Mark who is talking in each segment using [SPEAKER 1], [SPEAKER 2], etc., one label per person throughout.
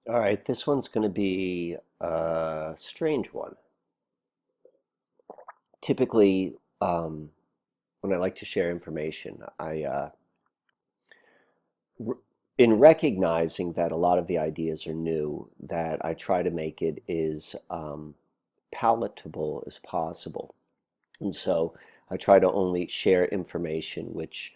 [SPEAKER 1] All right, this one's going to be a strange one. Typically, when I like to share information, r- in recognizing that a lot of the ideas are new, that I try to make it as palatable as possible. And so I try to only share information which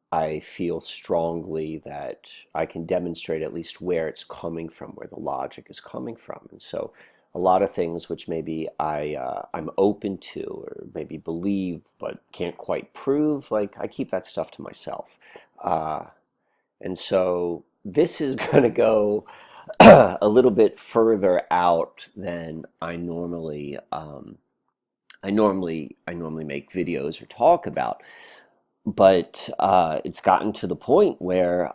[SPEAKER 1] I feel strongly that I can demonstrate at least where it's coming from, where the logic is coming from. And so a lot of things which maybe I'm open to or maybe believe but can't quite prove, like I keep that stuff to myself. Uh, and so this is going to go a little bit further out than I normally make videos or talk about, but it's gotten to the point where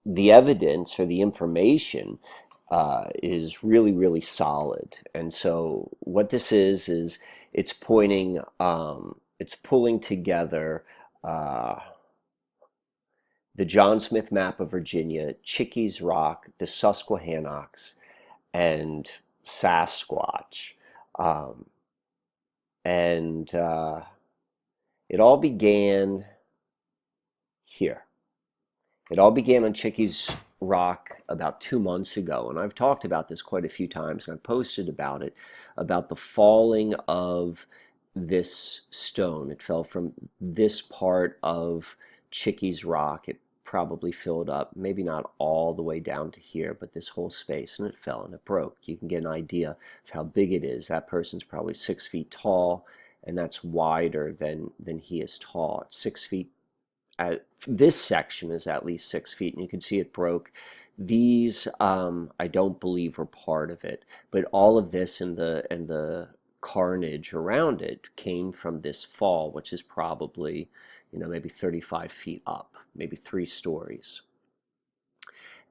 [SPEAKER 1] the evidence or the information is really, really solid. And so what this is it's pointing, it's pulling together uh, the John Smith map of Virginia, Chiques Rock, the Susquehannocks, and Sasquatch. Um, and it all began here. It all began on Chiques Rock about 2 months ago, and I've talked about this quite a few times. I've posted about it, about the falling of this stone. It fell from this part of Chiques Rock. It probably filled up, maybe not all the way down to here, but this whole space, and it fell and it broke. You can get an idea of how big it is. That person's probably 6 feet tall, and that's wider than he is tall. It's 6 feet. This section is at least 6 feet, and you can see it broke. These I don't believe were part of it, but all of this and the carnage around it came from this fall, which is probably, maybe 35 feet up, maybe 3 stories.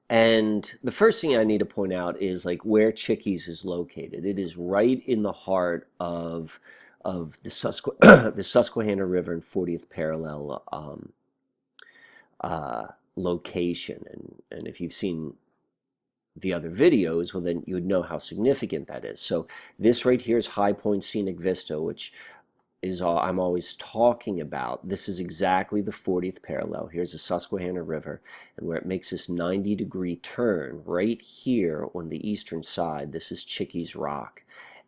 [SPEAKER 1] And the first thing I need to point out is like where Chiques is located. It is right in the heart of the the Susquehanna River and 40th parallel location. And if you've seen the other videos, well, then you would know how significant that is. So this right here is High Point Scenic Vista, which is all I'm always talking about. This is exactly the 40th parallel. Here's the Susquehanna River, and where it makes this 90-degree turn right here on the eastern side, this is Chiques Rock.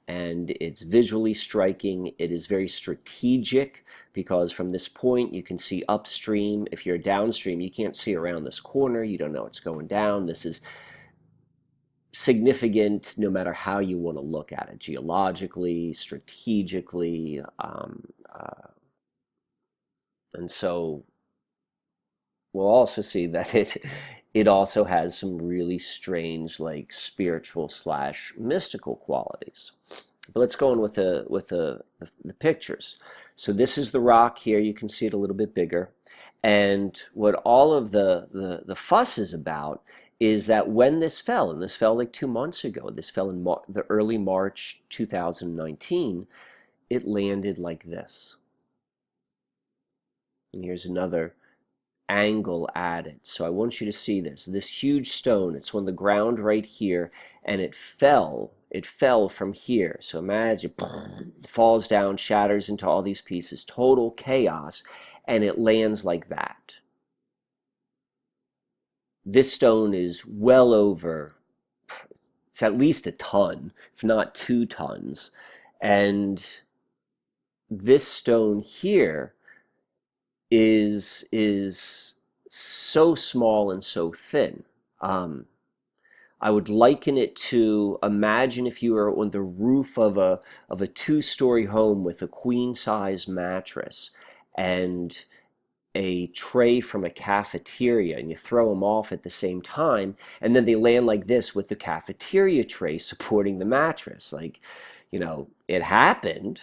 [SPEAKER 1] And it's visually striking. It is very strategic because from this point you can see upstream. If you're downstream, you can't see around this corner. You don't know what's going down. This is significant no matter how you want to look at it, geologically, strategically, and so we'll also see that it also has some really strange, like spiritual slash mystical qualities. But let's go on with the pictures. So this is the rock here. You can see it a little bit bigger. And what all of the fuss is about is that when this fell, and this fell like 2 months ago, this fell in the early March 2019, it landed like this. And here's another angle added. So I want you to see this huge stone. It's on the ground right here, and it fell from here. So imagine it falls down, shatters into all these pieces, total chaos, and it lands like that. This stone is well over, it's at least a ton, if not 2 tons. And this stone here is so small and so thin. I would liken it to, imagine if you were on the roof of a 2-story home with a queen-size mattress and a tray from a cafeteria, and you throw them off at the same time, and then they land like this with the cafeteria tray supporting the mattress. Like, it happened.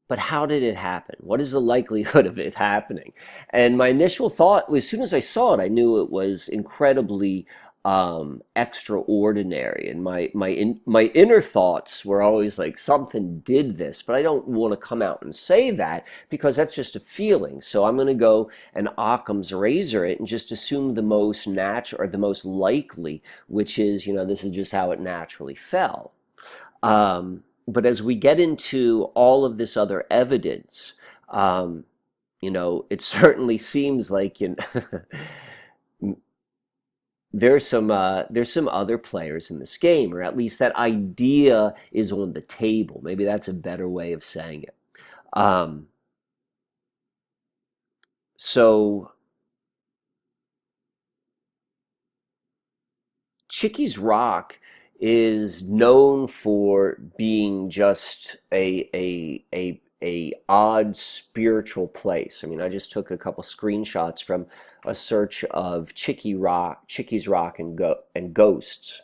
[SPEAKER 1] But how did it happen? What is the likelihood of it happening? And my initial thought, as soon as I saw it, I knew it was incredibly extraordinary, and my inner thoughts were always like, something did this, but I don't want to come out and say that because that's just a feeling. So I'm going to go and Occam's razor it and just assume the most natural or the most likely, which is, this is just how it naturally fell. But as we get into all of this other evidence, it certainly seems like there's some other players in this game, or at least that idea is on the table. Maybe that's a better way of saying it. So Chiques Rock is known for being just a odd spiritual place. I mean, I just took a couple screenshots from a search of Chiques Rock and ghosts.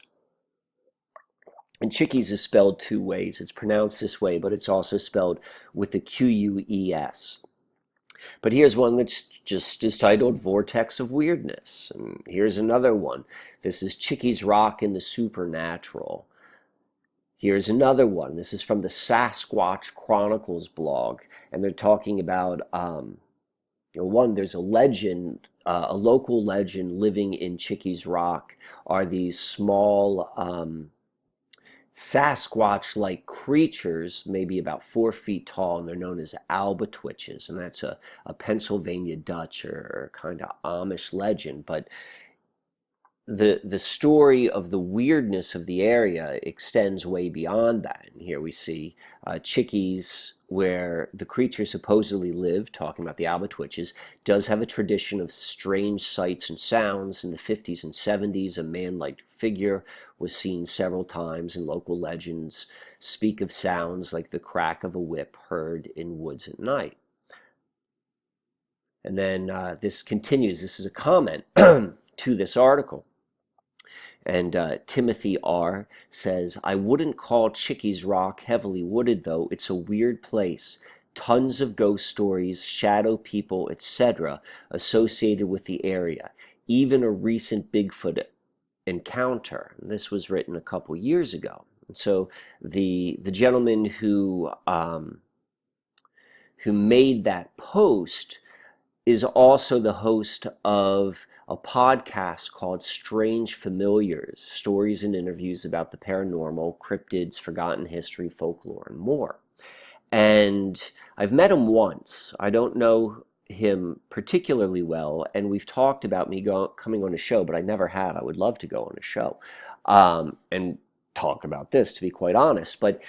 [SPEAKER 1] And Chiques is spelled two ways. It's pronounced this way, but it's also spelled with the Ques. But here's one that's just is titled Vortex of Weirdness. And here's another one. This is Chiques Rock in the Supernatural. Here's another one. This is from the Sasquatch Chronicles blog. And they're talking about, there's a legend, a local legend living in Chiques Rock are these small Sasquatch-like creatures, maybe about 4 feet tall, and they're known as albatwitches, and that's a Pennsylvania Dutch or kind of Amish legend. But the story of the weirdness of the area extends way beyond that. And here we see Chiques, where the creature supposedly lived, talking about the albatwitches, does have a tradition of strange sights and sounds. In the 50s and 70s, a man-like figure was seen several times, and local legends speak of sounds like the crack of a whip heard in woods at night. And then this continues. This is a comment to this article. And Timothy R. says, I wouldn't call Chiques Rock heavily wooded, though. It's a weird place. Tons of ghost stories, shadow people, etc. associated with the area. Even a recent Bigfoot encounter. And this was written a couple years ago. And so the gentleman who made that post is also the host of a podcast called Strange Familiars, stories and interviews about the paranormal, cryptids, forgotten history, folklore, and more. And I've met him once. I don't know him particularly well, and we've talked about me coming on a show, but I never have. I would love to go on a show and talk about this, to be quite honest. But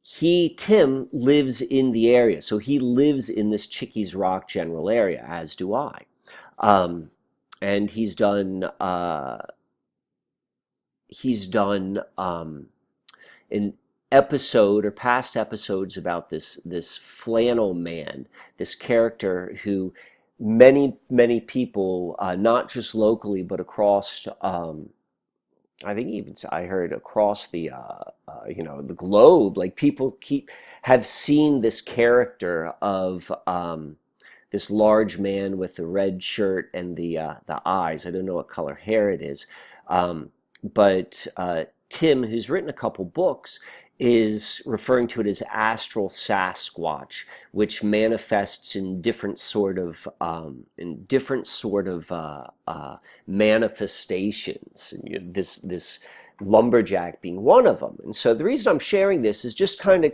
[SPEAKER 1] Tim lives in the area, so he lives in this Chiques Rock general area, as do I. And he's done an episode or past episodes about this flannel man, this character who many people, not just locally but across, I think even I heard across the the globe, like people have seen this character of this large man with the red shirt and the eyes. I don't know what color hair it is, but Tim, who's written a couple books, is referring to it as astral Sasquatch, which manifests in different sort of manifestations. And this lumberjack being one of them. And so the reason I'm sharing this is just kind of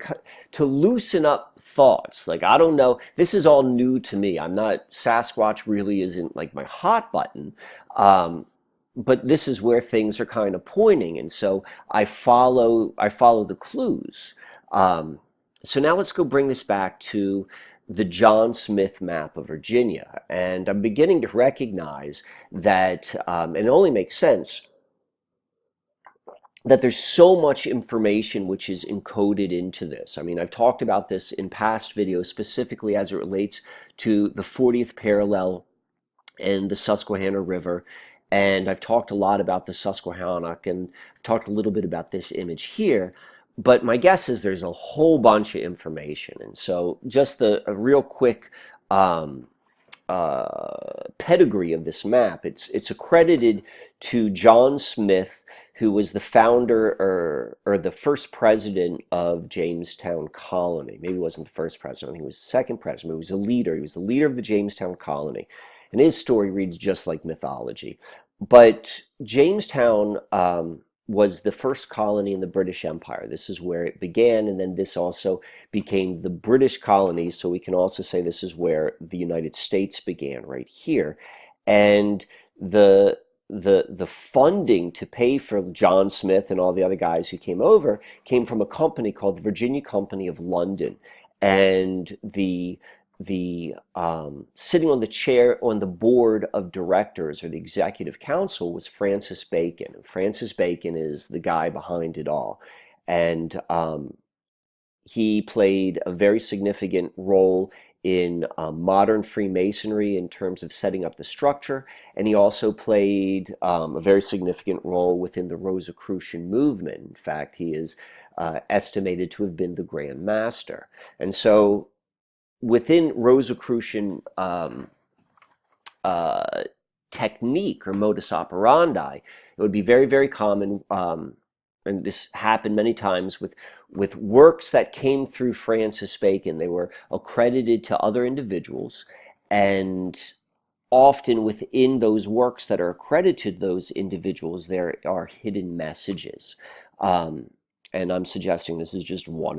[SPEAKER 1] to loosen up thoughts. Like, I don't know, this is all new to me. Sasquatch really isn't like my hot button. But this is where things are kind of pointing, and so I follow the clues. So now let's go bring this back to the John Smith map of Virginia, and I'm beginning to recognize that, and it only makes sense, that there's so much information which is encoded into this. I mean, I've talked about this in past videos, specifically as it relates to the 40th parallel and the Susquehanna River. And I've talked a lot about the Susquehanna, and I've talked a little bit about this image here. But my guess is there's a whole bunch of information. And so just a real quick pedigree of this map. It's accredited to John Smith, who was the founder or the first president of Jamestown Colony. Maybe he wasn't the first president. I think he was the second president. He was a leader. He was the leader of the Jamestown Colony. And his story reads just like mythology. But Jamestown was the first colony in the British Empire. This is where it began, and then this also became the British colony, so we can also say this is where the United States began, right here. And the funding to pay for John Smith and all the other guys who came over came from a company called the Virginia Company of London. And the sitting on the chair on the board of directors or the executive council was Francis Bacon. And Francis Bacon is the guy behind it all. And he played a very significant role in modern Freemasonry in terms of setting up the structure, and he also played a very significant role within the Rosicrucian movement. In fact, he is estimated to have been the Grand Master. And so within Rosicrucian technique or modus operandi, it would be very, very common, and this happened many times with works that came through Francis Bacon. They were accredited to other individuals, and often within those works that are accredited to those individuals, there are hidden messages. And I'm suggesting this is just one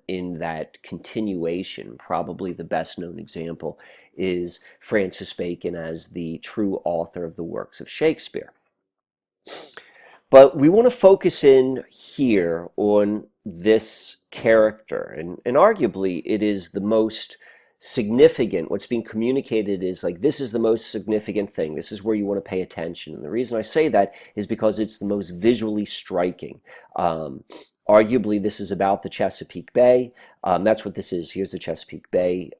[SPEAKER 1] in that continuation. Probably the best known example is Francis Bacon as the true author of the works of Shakespeare. But we want to focus in here on this character, and arguably it is the most significant. What's being communicated is like, this is the most significant thing. This is where you want to pay attention. And the reason I say that is because it's the most visually striking. Arguably, this is about the Chesapeake Bay. That's what this is. Here's the Chesapeake Bay.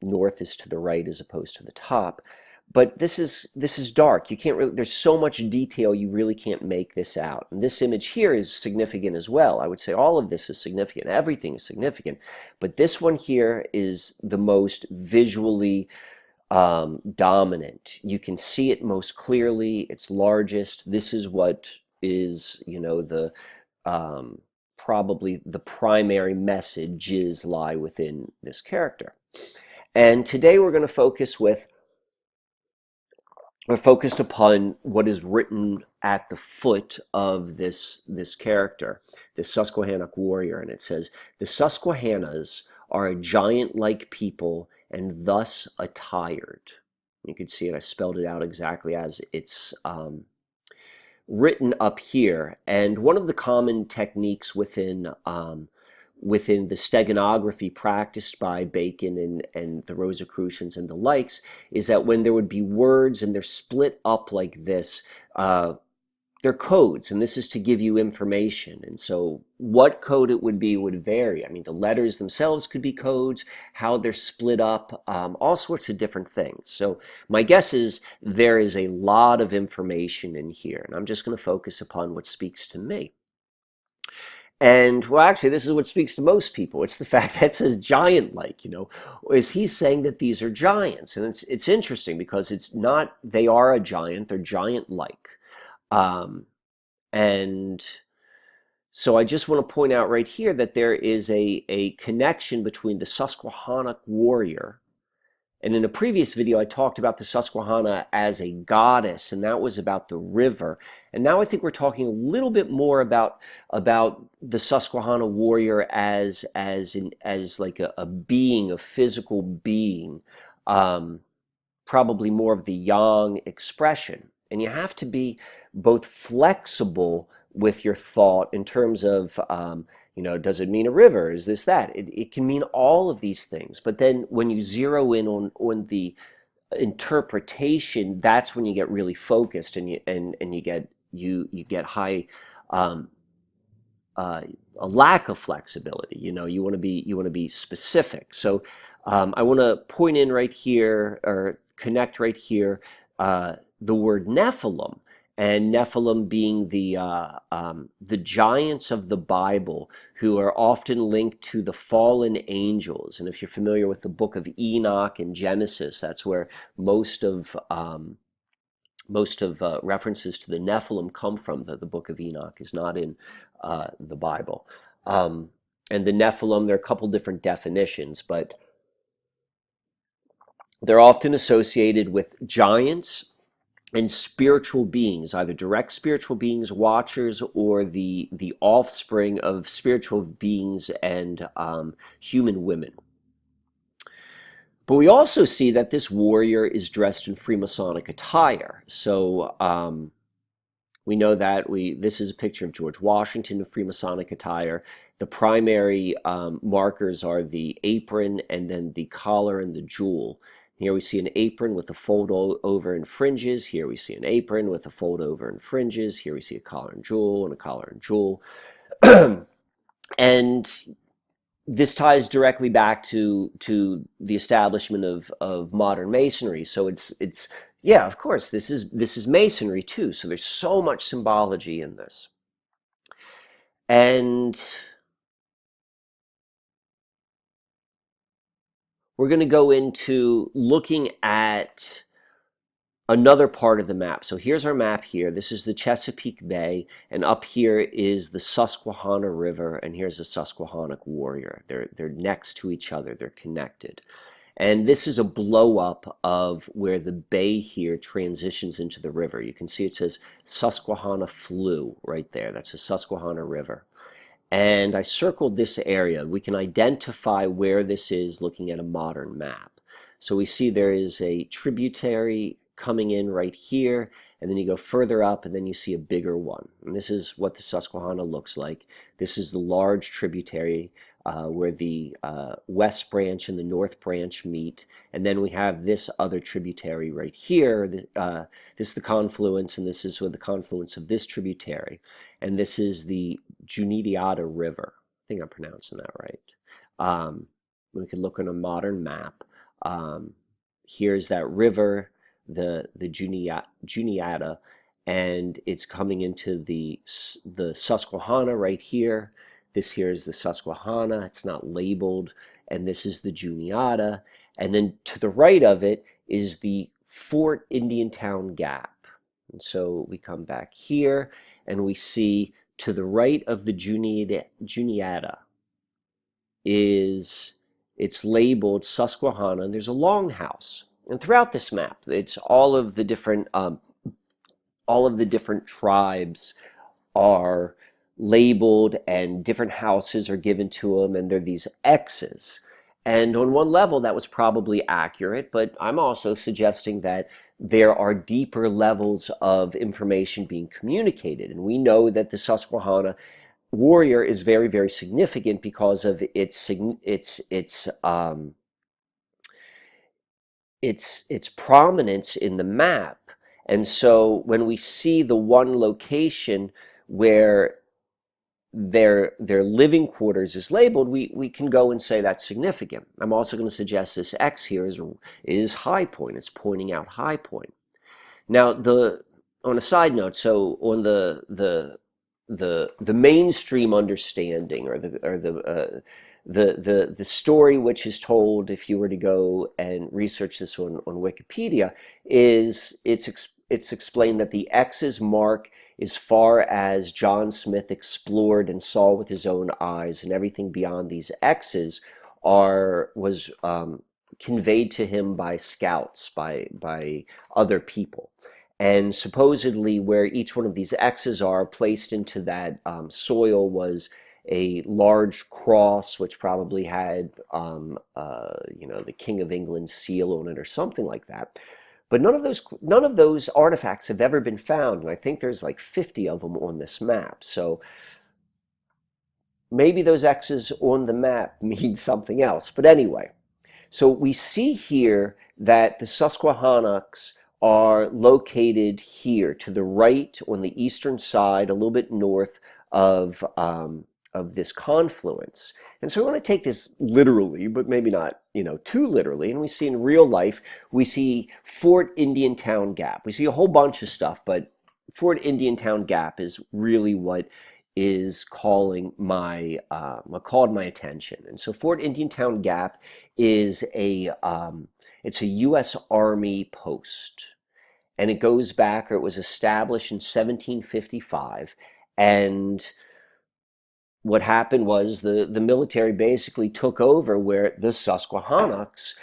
[SPEAKER 1] North is to the right as opposed to the top. But this is dark. You can't really, there's so much detail, you really can't make this out. And this image here is significant as well. I would say all of this is significant. Everything is significant. But this one here is the most visually dominant. You can see it most clearly. It's largest. This is what is, you know, the probably the primary messages lie within this character. And today we're going to focus we're focused upon what is written at the foot of this character, this Susquehanna warrior. And it says, "The Susquehannas are a giant-like people and thus attired." You can see it. I spelled it out exactly as it's written up here. And one of the common techniques within the steganography practiced by Bacon and the Rosicrucians and the likes is that when there would be words and they're split up like this, they're codes, and this is to give you information. And so what code it would be would vary. I mean, the letters themselves could be codes, how they're split up, all sorts of different things. So my guess is there is a lot of information in here, and I'm just going to focus upon what speaks to me. And, well, actually, this is what speaks to most people. It's the fact that it says giant-like, you know. Is he saying that these are giants? And it's interesting because it's not, they are a giant, they're giant-like. And so I just want to point out right here that there is a connection between the Susquehanna warrior. And in a previous video, I talked about the Susquehanna as a goddess, and that was about the river. And now I think we're talking a little bit more about the Susquehanna warrior as like a being, a physical being, probably more of the yang expression. And you have to be both flexible with your thought in terms of, you know, does it mean a river? Is this that? It can mean all of these things. But then when you zero in on the interpretation, that's when you get really focused, and you get high a lack of flexibility. You know, you want to be specific. So I want to point in right here, or connect right here, the word Nephilim. and Nephilim being the giants of the Bible who are often linked to the fallen angels. And if you're familiar with the book of Enoch and Genesis, that's where most of references to the Nephilim come from. The book of Enoch is not in the Bible. And the Nephilim, there are a couple different definitions, but they're often associated with giants and spiritual beings, either direct spiritual beings, watchers, or the offspring of spiritual beings and human women. But we also see that this warrior is dressed in Freemasonic attire. So we know that this is a picture of George Washington in Freemasonic attire. The primary markers are the apron and then the collar and the jewel. Here we see an apron with a fold over and fringes. Here we see an apron with a fold over and fringes. Here we see a collar and jewel and a collar and jewel. And this ties directly back to the establishment of modern Masonry. So it's yeah, of course, this is Masonry too. So there's so much symbology in this. And we're going to go into looking at another part of the map. So here's our map here. This is the Chesapeake Bay, and up here is the Susquehanna River, and here's a Susquehannock warrior. They're next to each other. They're connected. And this is a blow up of where the bay here transitions into the river. You can see it says Susquehanna Flew right there. That's the Susquehanna River. And I circled this area. We can identify where this is looking at a modern map. So we see there is a tributary coming in right here, and then you go further up and then you see a bigger one. And this is what the Susquehanna looks like. This is the large tributary where the west branch and the north branch meet. And then we have this other tributary right here. This is the confluence, and this is where the confluence of this tributary. And this is the Juniata River. I think I'm pronouncing that right. We could look on a modern map. Here's that river, the Juniata, and it's coming into the Susquehanna right here. This here is the Susquehanna. It's not labeled, and this is the Juniata. And then to the right of it is the Fort Indiantown Gap. And so we come back here, and we see to the right of the Juniata it's labeled Susquehanna, and there's a longhouse. And throughout this map, it's all of the different tribes are labeled, and different houses are given to them, and they're these X's. And on one level, that was probably accurate, but I'm also suggesting that there are deeper levels of information being communicated. And we know that the Susquehanna warrior is very, very significant because of its prominence in the map. And so when we see the one location where their living quarters is labeled, we can go and say that's significant. I'm also going to suggest this X here is High Point. It's pointing out High Point. Now, on a side note, so on the mainstream understanding, or the story which is told, if you were to go and research this on Wikipedia, is it's explained that the X's mark as far as John Smith explored and saw with his own eyes, and everything beyond these X's was conveyed to him by scouts, by other people. And supposedly where each one of these X's are placed into that soil was a large cross, which probably had the King of England's seal on it or something like that. But none of those artifacts have ever been found, and I think there's like 50 of them on this map. So maybe those X's on the map mean something else. But anyway, so we see here that the Susquehannocks are located here to the right on the eastern side, a little bit north of this confluence. And so we want to take this literally, but maybe not, too literally. And we see in real life, we see Fort Indiantown Gap. We see a whole bunch of stuff, but Fort Indiantown Gap is really what is calling what called my attention. And so Fort Indiantown Gap is it's a U.S. Army post, and it goes back, or it was established in 1755, and what happened was the military basically took over where the Susquehannocks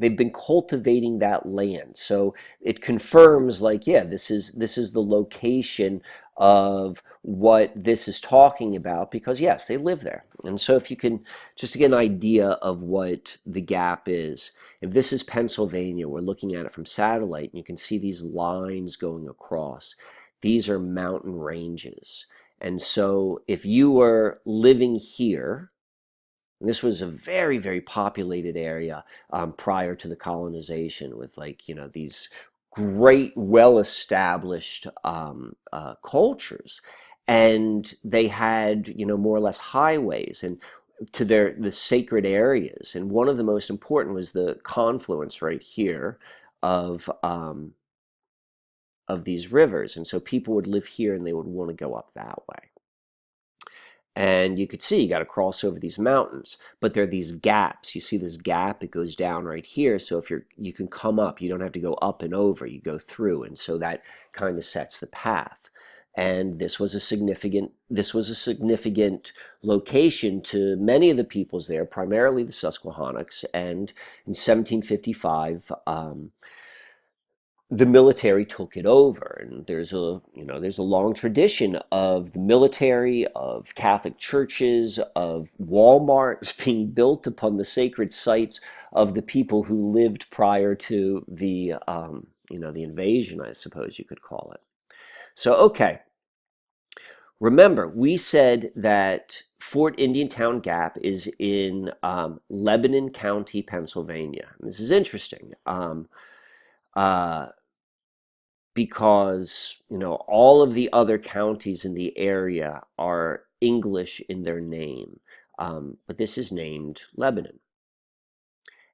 [SPEAKER 1] they've been cultivating that land. So it confirms, like, yeah, this is the location of what this is talking about, because yes, they live there. And so if you can just get an idea of what the gap is, if this is Pennsylvania, we're looking at it from satellite, and you can see these lines going across. These are mountain ranges. And so if you were living here, and this was a very, very populated area prior to the colonization, with, like, these great, well-established cultures. And they had, more or less highways and to the sacred areas. And one of the most important was the confluence right here of these rivers. And so people would live here and they would want to go up that way. And you could see you got to cross over these mountains, but there are these gaps. You see this gap, it goes down right here. So if you can come up, you don't have to go up and over, you go through. And so that kind of sets the path. And this was a significant location to many of the peoples there, primarily the Susquehannocks. And in 1755, the military took it over, and there's a long tradition of the military, of Catholic churches, of Walmarts being built upon the sacred sites of the people who lived prior to the the invasion, I suppose you could call it. So, okay, remember, we said that Fort Indiantown Gap is in Lebanon County, Pennsylvania. And this is interesting. Because all of the other counties in the area are English in their name, but this is named Lebanon.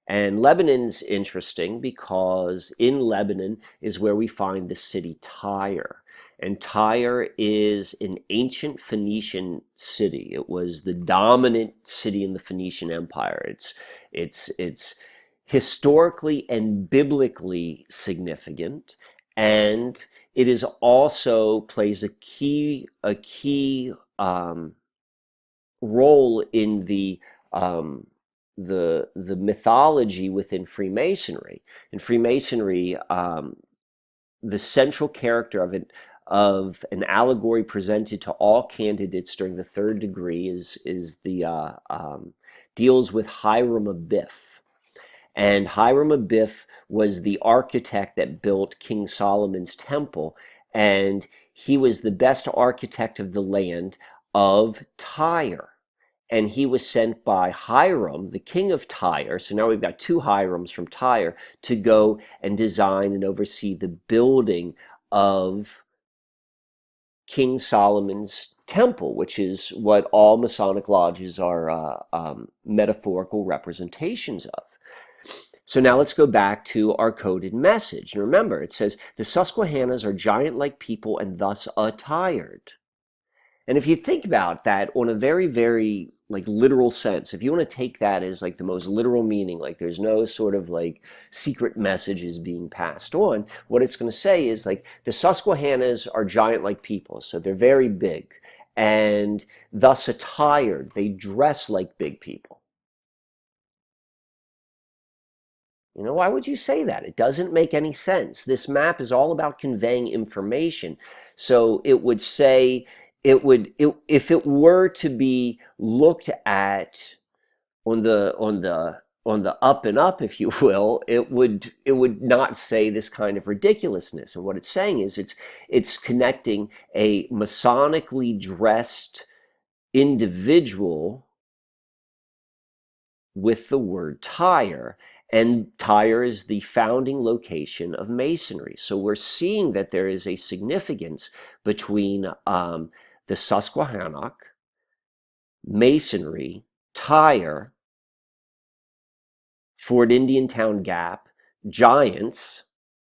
[SPEAKER 1] And Lebanon's interesting because in Lebanon is where we find the city Tyre. And Tyre is an ancient Phoenician city. It was the dominant city in the Phoenician Empire. It's historically and biblically significant, and it is also plays a key role in the mythology within Freemasonry. In Freemasonry, the central character of an allegory presented to all candidates during the third degree is deals with Hiram Abiff. And Hiram Abiff was the architect that built King Solomon's temple, and he was the best architect of the land of Tyre. And he was sent by Hiram, the king of Tyre. So now we've got two Hirams from Tyre to go and design and oversee the building of King Solomon's temple, which is what all Masonic lodges are metaphorical representations of. So now let's go back to our coded message. And remember, it says, the Susquehannas are giant-like people and thus attired. And if you think about that on a very, very literal sense, if you want to take that as the most literal meaning, there's no sort of secret messages being passed on, what it's going to say is the Susquehannas are giant-like people, so they're very big, and thus attired, they dress like big people. Why would you say that? It doesn't make any sense. This map is all about conveying information. So it would say, if it were to be looked at on the up and up, if you will, it would not say this kind of ridiculousness. And what it's saying is it's connecting a Masonically dressed individual with the word Tyre. And Tyre is the founding location of Masonry. So we're seeing that there is a significance between the Susquehannock, Masonry, Tyre, Fort Indiantown Gap, giants,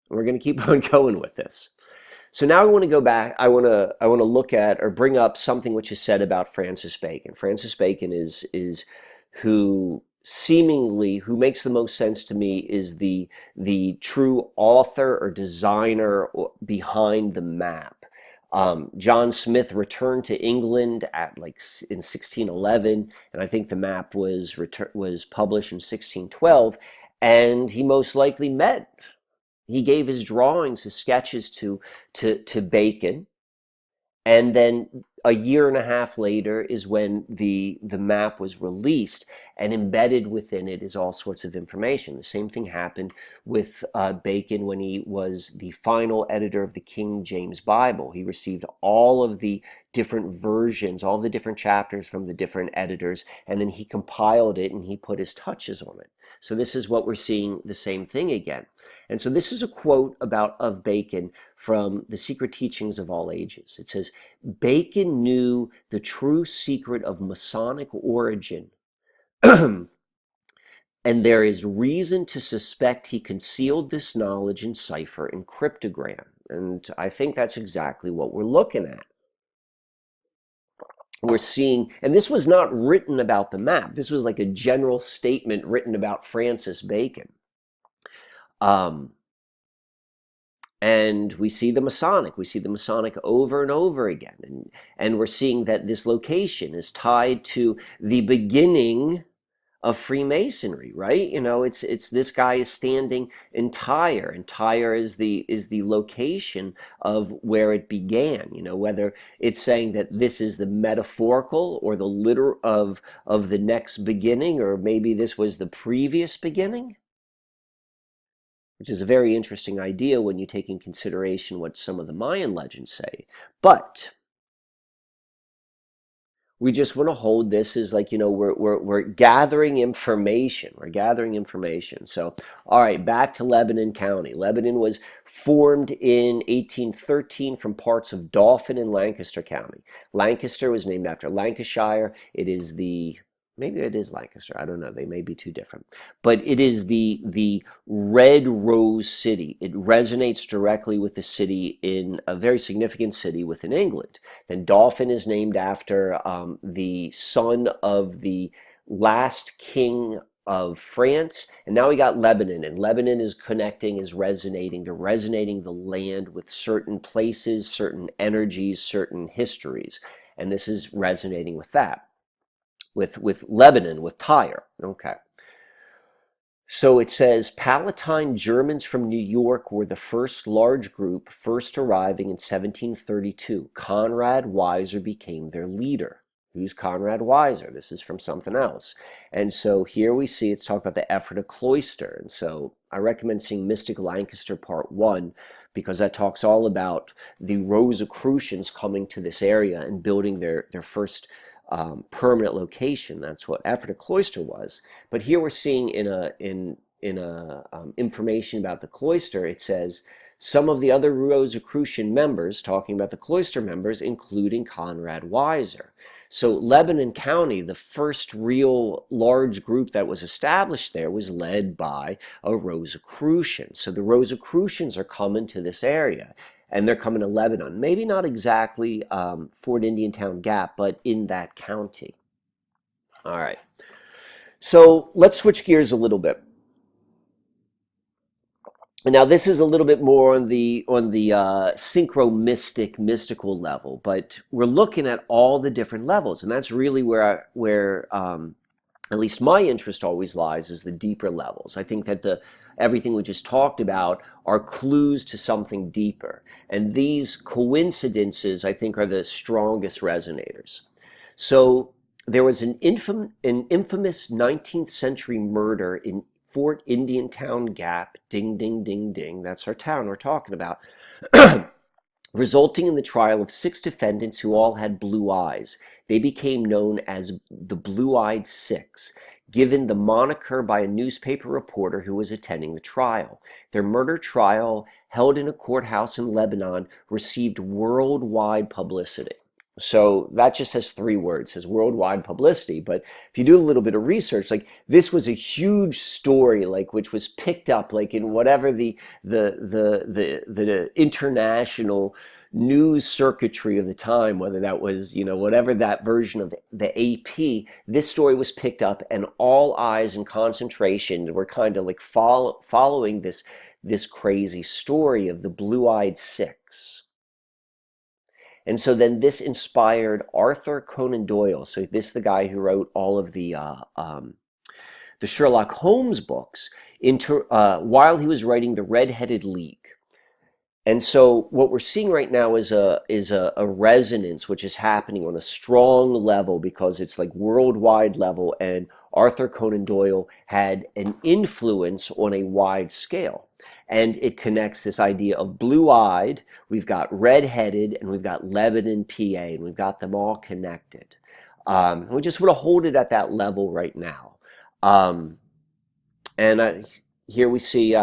[SPEAKER 1] We're going to keep on going with this. So now I want to go back. I want to look at or bring up something which is said about Francis Bacon. Francis Bacon is who makes the most sense to me is the true author or designer behind the map. John Smith returned to England in 1611, and I think the map was published in 1612, and he most likely he gave his drawings, his sketches to Bacon, and then a year and a half later is when the map was released, and embedded within it is all sorts of information. The same thing happened with Bacon when he was the final editor of the King James Bible. He received all of the different versions, all the different chapters from the different editors, and then he compiled it and he put his touches on it. So this is what we're seeing, the same thing again. And so this is a quote of Bacon from The Secret Teachings of All Ages. It says, Bacon knew the true secret of Masonic origin, and there is reason to suspect he concealed this knowledge in cipher and cryptogram. And I think that's exactly what we're looking at. We're seeing, and this was not written about the map. This was like a general statement written about Francis Bacon. And we see the Masonic over and over again. And we're seeing that this location is tied to the beginning of Freemasonry, right? You know, it's this guy is standing in Tyre, and Tyre is the location of where it began. You know, whether it's saying that this is the metaphorical or the literal of the next beginning, or maybe this was the previous beginning, which is a very interesting idea when you take in consideration what some of the Mayan legends say. But we just want to hold this as like, you know, we're gathering information. We're gathering information. So, all right, back to Lebanon County. Lebanon was formed in 1813 from parts of Dauphin and Lancaster County. Lancaster was named after Lancashire. Maybe it is Lancaster. I don't know. They may be two different. But it is the Red Rose City. It resonates directly with the city in a very significant city within England. Then Dauphin is named after the son of the last king of France. And now we got Lebanon. And Lebanon is resonating. They're resonating the land with certain places, certain energies, certain histories. And this is resonating with that. With Lebanon, with Tyre. Okay. So it says, Palatine Germans from New York were the first large group, first arriving in 1732. Conrad Weiser became their leader. Who's Conrad Weiser? This is from something else. And so here we see it's talking about the Ephrata Cloister. And so I recommend seeing Mystic Lancaster Part 1, because that talks all about the Rosicrucians coming to this area and building their first permanent location. That's what Ephrata Cloister was. But here we're seeing in information about the cloister, it says some of the other Rosicrucian members, talking about the cloister members, including Conrad Weiser. So Lebanon County, the first real large group that was established there, was led by a Rosicrucian. So the Rosicrucians are coming to this area. And they're coming to Lebanon. Maybe not exactly Fort Indian Town Gap, but in that county. All right. So let's switch gears a little bit. Now this is a little bit more on the synchro-mystic, mystical level, but we're looking at all the different levels, and that's really where at least my interest always lies, is the deeper levels. I think that everything we just talked about are clues to something deeper. And these coincidences, I think, are the strongest resonators. So there was an infamous 19th century murder in Fort Indian Town Gap, ding, ding, ding, ding, that's our town we're talking about, resulting in the trial of 6 defendants who all had blue eyes. They became known as the Blue-Eyed Six, given the moniker by a newspaper reporter who was attending the trial. Their murder trial, held in a courthouse in Lebanon, received worldwide publicity. So that just has 3 words, says worldwide publicity. But if you do a little bit of research, like this was a huge story, like which was picked up like in whatever the international news circuitry of the time, whether that was, whatever that version of the AP, this story was picked up and all eyes and concentration were kind of like following this crazy story of the Blue-Eyed Six. And so then this inspired Arthur Conan Doyle. So this is the guy who wrote all of the Sherlock Holmes books while he was writing The Red-Headed League. And so what we're seeing right now is a resonance which is happening on a strong level because it's like worldwide level, and Arthur Conan Doyle had an influence on a wide scale. And it connects this idea of blue-eyed, we've got red-headed, and we've got Lebanon, PA, and we've got them all connected. We just want to hold it at that level right now. Here we see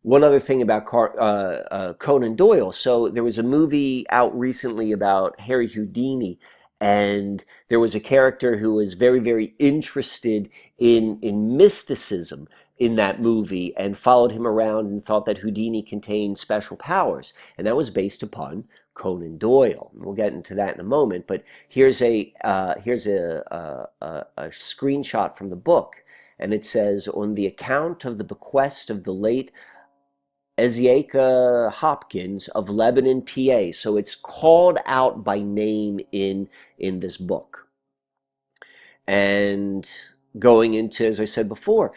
[SPEAKER 1] one other thing about Conan Doyle. So there was a movie out recently about Harry Houdini, and there was a character who was very, very interested in mysticism in that movie and followed him around and thought that Houdini contained special powers. And that was based upon Conan Doyle. We'll get into that in a moment, but here's a screenshot from the book, and it says, on the account of the bequest of the late Ezekiah Hopkins of Lebanon, PA. So it's called out by name in this book. And going into, as I said before,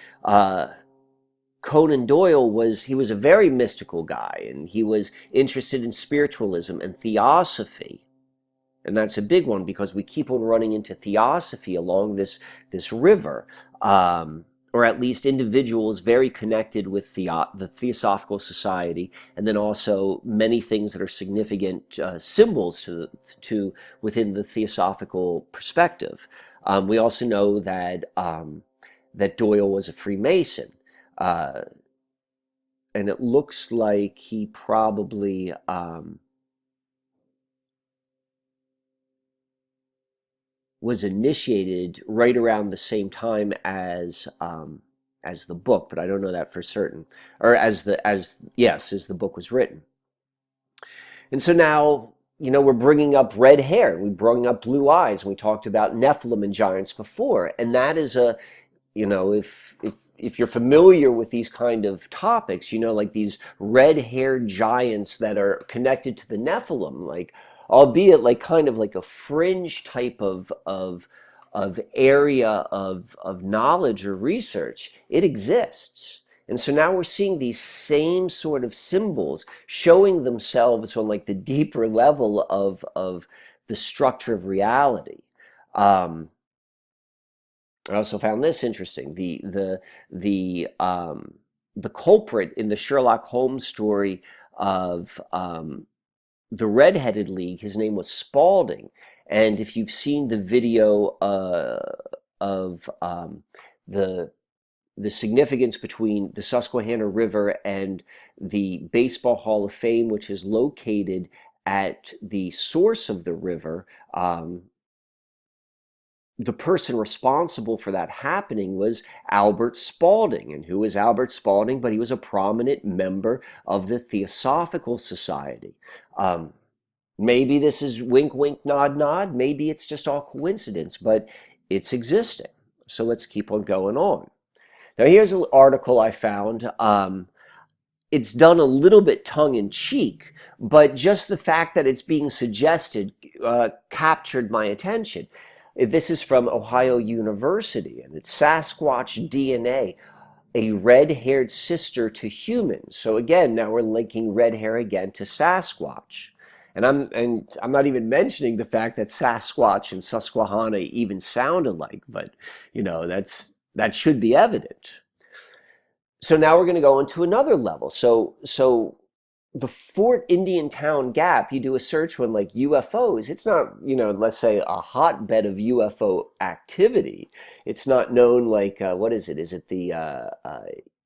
[SPEAKER 1] Conan Doyle was a very mystical guy, and he was interested in spiritualism and theosophy. And that's a big one because we keep on running into theosophy along this river. Or at least individuals very connected with the Theosophical Society, and then also many things that are significant symbols to within the Theosophical perspective. We also know that that Doyle was a Freemason, and it looks like he probably was initiated right around the same time as the book, but I don't know that for certain. Or as the book was written. And so now, we're bringing up red hair, we brought up blue eyes, and we talked about Nephilim and giants before, and that is if you're familiar with these kind of topics, like these red-haired giants that are connected to the Nephilim, like, albeit like kind of like a fringe type of area of knowledge or research, it exists. And so now we're seeing these same sort of symbols showing themselves on like the deeper level of the structure of reality. I also found this interesting. The culprit in the Sherlock Holmes story of the Red-Headed League, his name was Spaulding. And if you've seen the video of the significance between the Susquehanna River and the Baseball Hall of Fame, which is located at the source of the river, the person responsible for that happening was Albert Spaulding. And who was Albert Spaulding? But he was a prominent member of the Theosophical Society. Maybe this is wink, wink, nod, nod. Maybe it's just all coincidence, but it's existing. So let's keep on going on. Now here's an article I found. It's done a little bit tongue-in-cheek, but just the fact that it's being suggested captured my attention. This is from Ohio University, and it's Sasquatch DNA, a red-haired sister to humans. So again, now we're linking red hair again to Sasquatch. And I'm not even mentioning the fact that Sasquatch and Susquehanna even sound alike, but that should be evident. So now we're going to go into another level. So the Fort Indian Town Gap, you do a search on like UFOs. It's not, let's say a hotbed of UFO activity. It's not known like, what is it? Is it the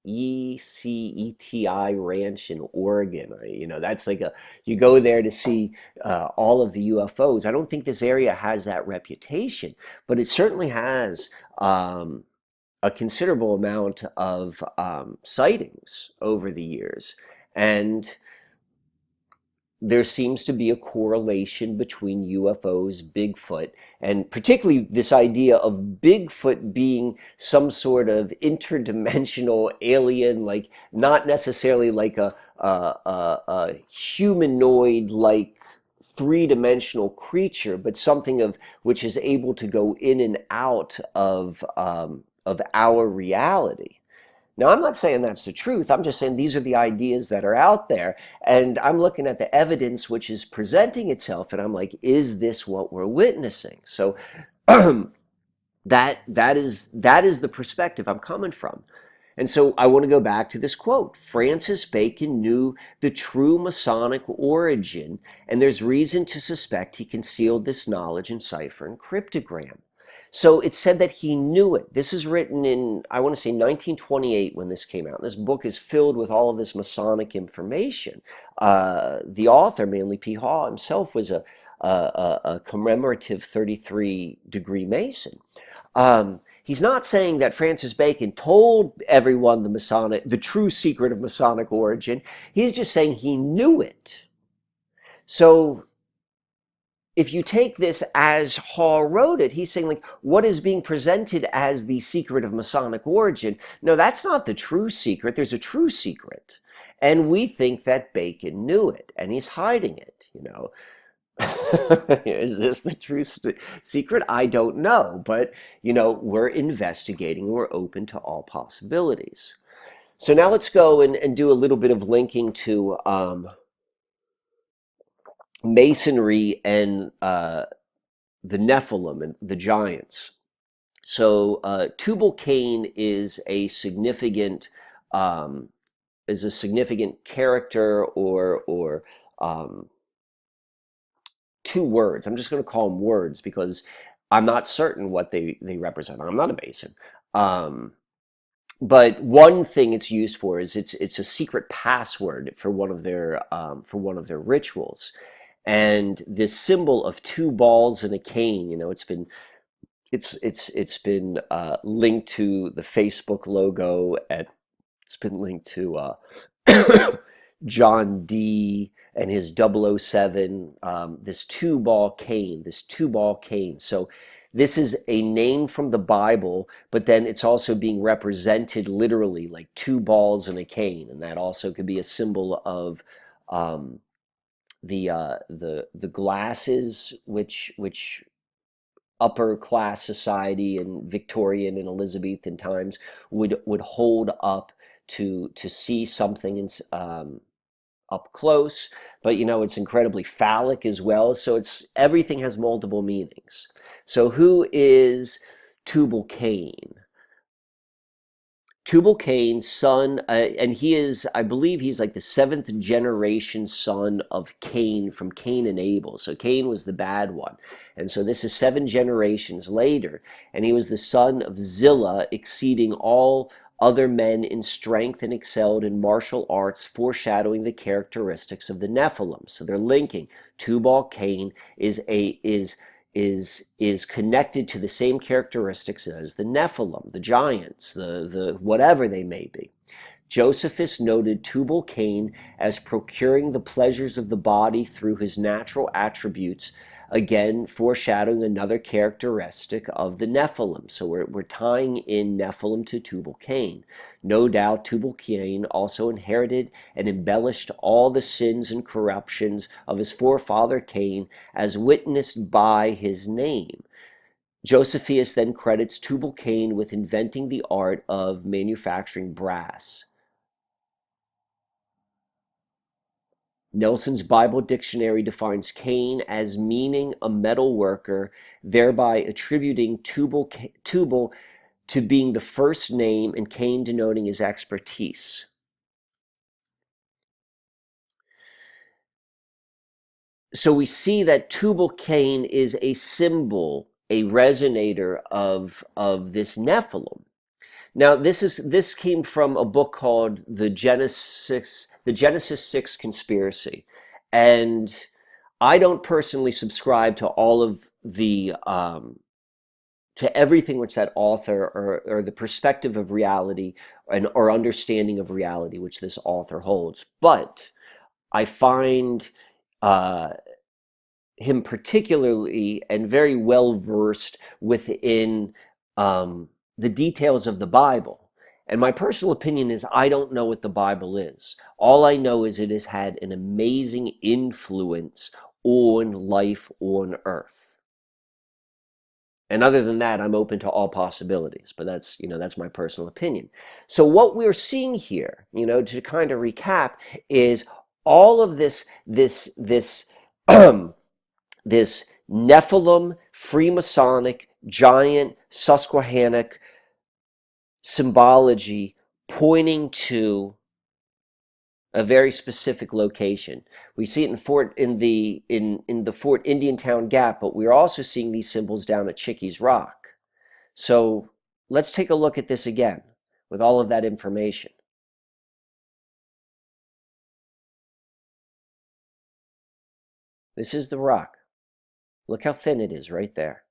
[SPEAKER 1] ECETI Ranch in Oregon. That's like you go there to see all of the UFOs. I don't think this area has that reputation, but it certainly has a considerable amount of sightings over the years. And there seems to be a correlation between UFOs, Bigfoot, and particularly this idea of Bigfoot being some sort of interdimensional alien, like not necessarily like a humanoid, like three-dimensional creature, but something of which is able to go in and out of our reality. Now, I'm not saying that's the truth. I'm just saying these are the ideas that are out there. And I'm looking at the evidence which is presenting itself, and I'm like, is this what we're witnessing? So that is the perspective I'm coming from. And so I want to go back to this quote. Francis Bacon knew the true Masonic origin, and there's reason to suspect he concealed this knowledge in cipher and cryptogram. So it said that he knew it. This is written in, I want to say, 1928 when this came out. This book is filled with all of this Masonic information. The author, Manly P. Hall himself, was a commemorative 33-degree Mason. He's not saying that Francis Bacon told everyone the true secret of Masonic origin. He's just saying he knew it. So if you take this as Hall wrote it, he's saying, like, what is being presented as the secret of Masonic origin? No, that's not the true secret. There's a true secret. And we think that Bacon knew it, and he's hiding it, Is this the true secret? I don't know. But, we're investigating. We're open to all possibilities. So now let's go and do a little bit of linking to Masonry and the Nephilim and the giants. So Tubal Cain is a significant character or two words. I'm just going to call them words because I'm not certain what they represent. I'm not a Mason. But one thing it's used for is it's a secret password for one of their rituals. And this symbol of two balls and a cane, it's been linked to the Facebook logo, and it's been linked to John D and his 007, this two-ball cane. So this is a name from the Bible, but then it's also being represented literally like two balls and a cane, and that also could be a symbol of the glasses which upper class society in Victorian and Elizabethan times would hold up to see something up close. But it's incredibly phallic as well. So everything has multiple meanings. So who is Tubal Cain? Tubal Cain, son, and I believe he's like the 7th generation son of Cain, from Cain and Abel. So Cain was the bad one. And so this is 7 generations later. And he was the son of Zillah, exceeding all other men in strength and excelled in martial arts, foreshadowing the characteristics of the Nephilim. So they're linking. Tubal Cain is connected to the same characteristics as the Nephilim, the giants, the whatever they may be. Josephus noted Tubal Cain as procuring the pleasures of the body through his natural attributes, again foreshadowing another characteristic of the Nephilim. So we're tying in Nephilim to Tubal Cain. No doubt Tubal Cain also inherited and embellished all the sins and corruptions of his forefather Cain, as witnessed by his name. Josephus then credits Tubal Cain with inventing the art of manufacturing brass. Nelson's Bible Dictionary defines Cain as meaning a metal worker, thereby attributing Tubal to being the first name and Cain denoting his expertise. So we see that Tubal Cain is a symbol, a resonator of this Nephilim. Now, this came from a book called The Genesis 6 Conspiracy. And I don't personally subscribe to all of the to everything which that author or the perspective of reality or understanding of reality which this author holds. But I find him particularly and very well versed within the details of the Bible. And my personal opinion is I don't know what the Bible is. All I know is it has had an amazing influence on life on earth. And other than that, I'm open to all possibilities, but that's my personal opinion. So what we're seeing here, to kind of recap, is all of this this Nephilim, Freemasonic, giant, Susquehanna symbology pointing to a very specific location. We see it in the Fort Indiantown Gap, but we're also seeing these symbols down at Chiques Rock. So let's take a look at this again with all of that information. This is the rock. Look how thin it is right there.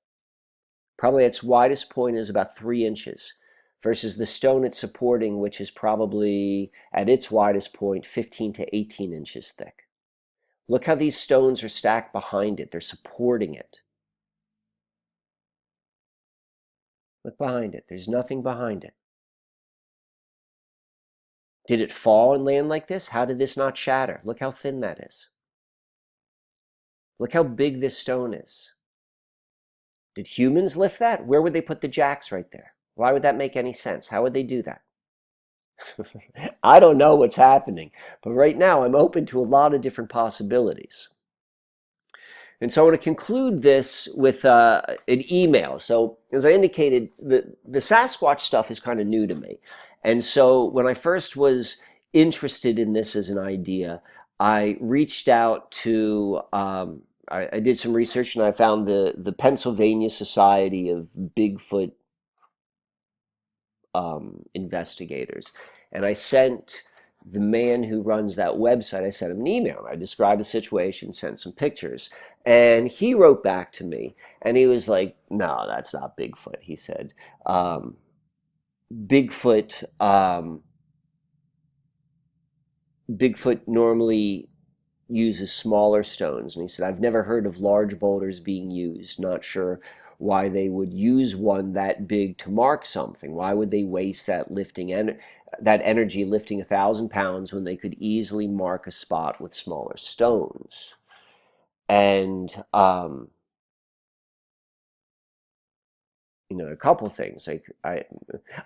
[SPEAKER 1] Probably its widest point is about 3 inches versus the stone it's supporting, which is probably at its widest point 15 to 18 inches thick. Look how these stones are stacked behind it. They're supporting it. Look behind it. There's nothing behind it. Did it fall and land like this? How did this not shatter? Look how thin that is. Look how big this stone is. Did humans lift that? Where would they put the jacks right there? Why would that make any sense? How would they do that? I don't know what's happening, but right now I'm open to a lot of different possibilities. And so I want to conclude this with an email. So as I indicated, the Sasquatch stuff is kind of new to me. And so when I first was interested in this as an idea, I reached out to, I did some research and I found the Pennsylvania Society of Bigfoot investigators. And I sent the man who runs that website, I sent him an email. I described the situation, sent some pictures. And he wrote back to me and he was like, no, that's not Bigfoot. He said, Bigfoot normally uses smaller stones. And he said, I've never heard of large boulders being used. Not sure why they would use one that big to mark something. Why would they waste that that energy lifting 1,000 pounds when they could easily mark a spot with smaller stones? And a couple things. Like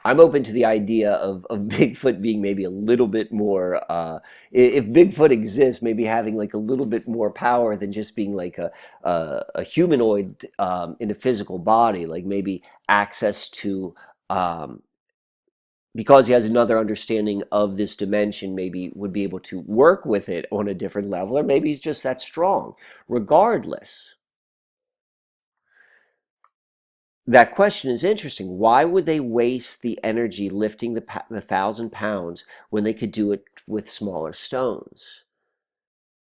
[SPEAKER 1] I'm open to the idea of Bigfoot being maybe a little bit more, if Bigfoot exists, maybe having like a little bit more power than just being like a humanoid in a physical body, like maybe access to, because he has another understanding of this dimension, maybe would be able to work with it on a different level, or maybe he's just that strong. Regardless, that question is interesting. Why would they waste the energy lifting the 1,000 pounds when they could do it with smaller stones?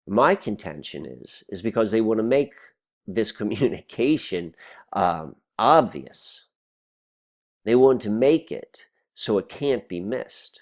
[SPEAKER 1] My contention is because they want to make this communication obvious. They want to make it so it can't be missed.